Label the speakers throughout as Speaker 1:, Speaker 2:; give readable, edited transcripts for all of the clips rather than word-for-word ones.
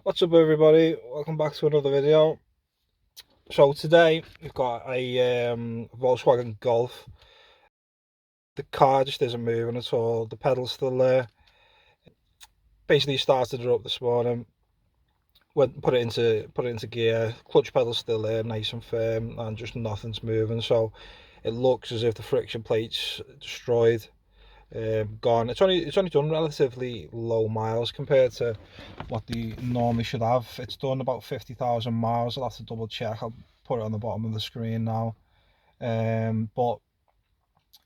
Speaker 1: What's up everybody, welcome back to another video. So today we've got a Volkswagen Golf. The car just isn't moving at all, the pedal's still there. Basically started it up this morning, put it into gear, clutch pedal's still there, nice and firm, and just nothing's moving. So it looks as if the friction plate's destroyed. Gone. It's only done relatively low miles compared to what they normally should have. It's done about 50,000 miles. I'll have to double check. I'll put it on the bottom of the screen now. But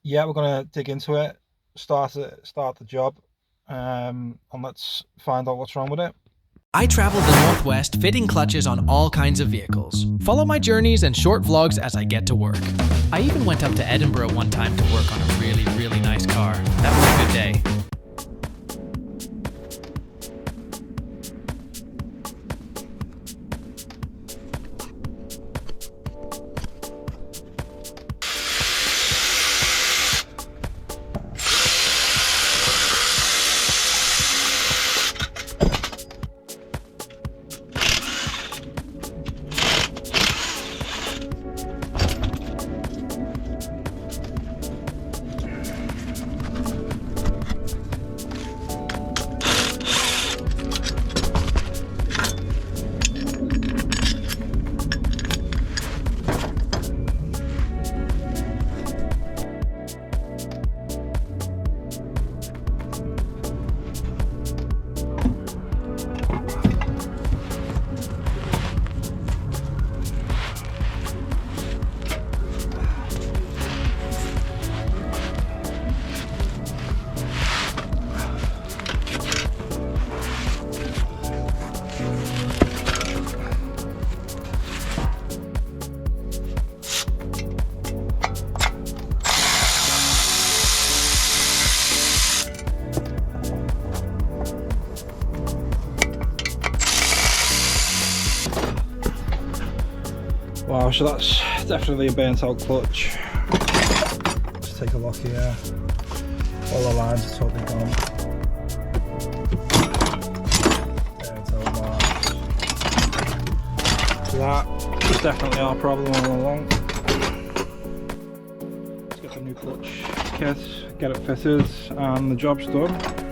Speaker 1: yeah, we're gonna dig into it, start the job, and let's find out what's wrong with it.
Speaker 2: I travel the Northwest fitting clutches on all kinds of vehicles. Follow my journeys and short vlogs as I get to work. I even went up to Edinburgh one time to work on a really nice car. That was a good day.
Speaker 1: Wow, so that's definitely a burnt out clutch. Let's take a look here. All the lines are totally gone. Burnt out marks. So that is definitely our problem all along. Let's get the new clutch kit, get it fitted, and the job's done.